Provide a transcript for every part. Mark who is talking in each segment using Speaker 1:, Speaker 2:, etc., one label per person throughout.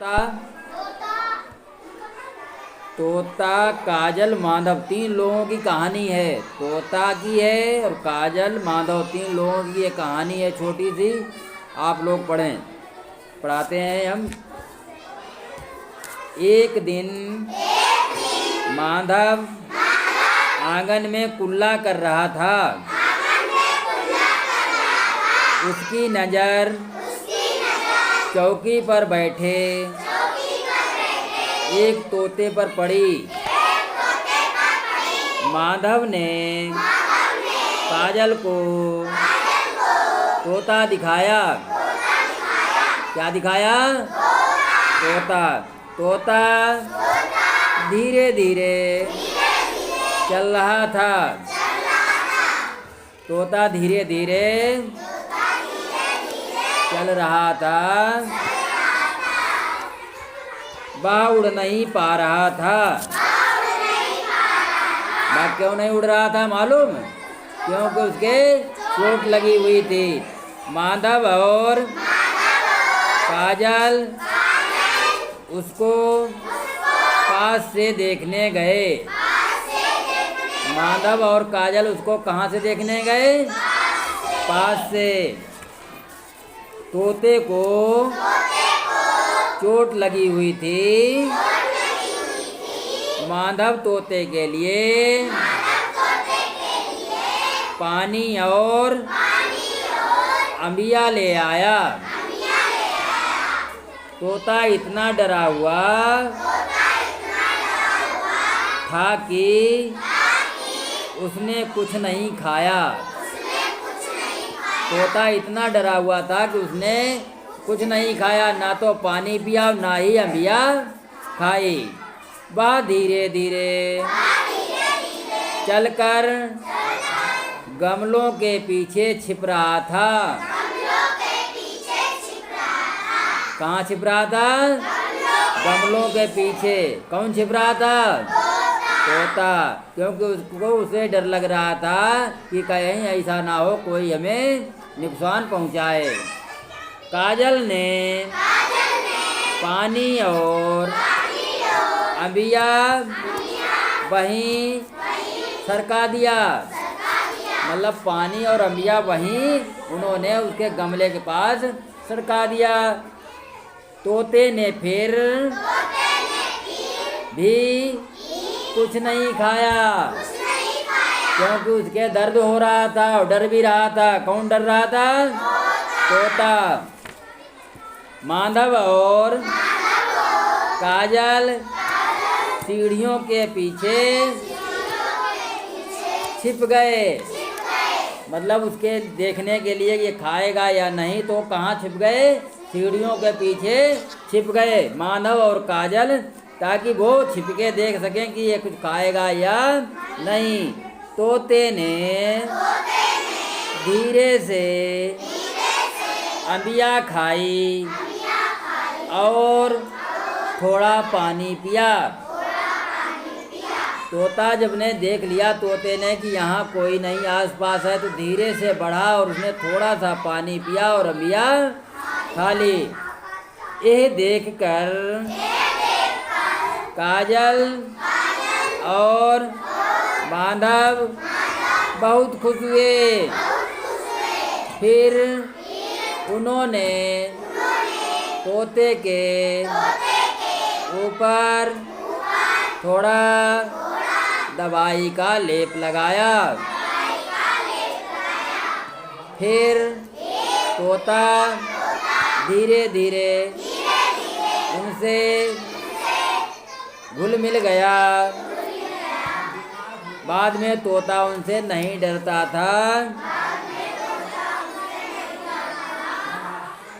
Speaker 1: तोता तोता काजल माधव तीन लोगों की कहानी है। तोता की है और काजल माधव तीन लोगों की ये कहानी है, छोटी सी। आप लोग पढ़ाते हैं हम। एक दिन माधव आंगन में कुल्ला कर रहा था। उसकी नज़र चौकी पर बैठे एक तोते पर पड़ी। माधव ने काजल को तोता दिखाया। क्या दिखाया? तोता। तोता धीरे धीरे चल रहा था। तोता धीरे धीरे चल रहा था। वह उड़ नहीं पा रहा था। वह क्यों नहीं उड़ रहा था मालूम? क्योंकि उसके चोट लगी हुई थी। माधव और काजल उसको पास से देखने गए। माधव और काजल उसको कहाँ से देखने गए? पास से। तोते को चोट लगी हुई थी। माधव तोते के लिए पानी और अंबिया ले आया। तोता इतना डरा हुआ था कि उसने कुछ नहीं खाया। तोता इतना डरा हुआ था कि उसने कुछ नहीं खाया, ना तो पानी पिया ना ही अंबिया खाई। वह धीरे धीरे चलकर गमलों के पीछे छिप रहा था। कहाँ छिप रहा था? गमलों के पीछे। कौन छिप रहा था? तोता। क्योंकि उसे डर लग रहा था कि कहीं ऐसा ना हो कोई हमें नुकसान पहुंचाए। काजल ने पानी और अंबिया वहीं सरका दिया। मतलब पानी और अंबिया वहीं उन्होंने उसके गमले के पास सरका दिया। तोते ने फिर भी कुछ नहीं खाया, क्योंकि उसके दर्द हो रहा था और डर भी रहा था। कौन डर रहा था? तोता। माधव और काजल सीढ़ियों के पीछे छिप गए। मतलब उसके देखने के लिए ये खाएगा या नहीं, तो कहाँ छिप गए? सीढ़ियों के पीछे छिप गए माधव और काजल, ताकि वो छिप के देख सकें कि ये कुछ खाएगा या नहीं। तोते ने धीरे से अंबिया खाई और थोड़ा पानी पिया। तोता जब ने देख लिया तोते ने कि यहाँ कोई नहीं आसपास है, तो धीरे से बढ़ा और उसने थोड़ा सा पानी पिया और अंबिया खा ली। यह देखकर काजल और माधव बहुत खुश हुए। फिर उन्होंने तोते के ऊपर थोड़ा दवाई का लेप लगाया। फिर तोता धीरे धीरे उनसे घुल मिल गया। बाद में तोता उनसे नहीं डरता था।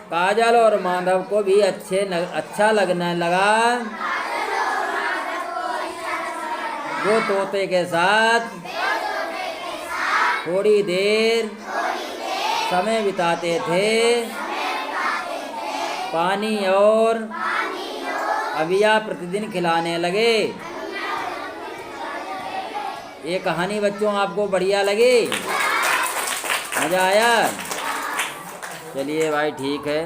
Speaker 1: काजल और माधव को भी अच्छा लगने लगा। वो तोते के साथ थोड़ी देर समय बिताते थे। पानी और अंबिया प्रतिदिन खिलाने लगे। ये कहानी बच्चों आपको बढ़िया लगी? मज़ा आया? चलिए भाई, ठीक है।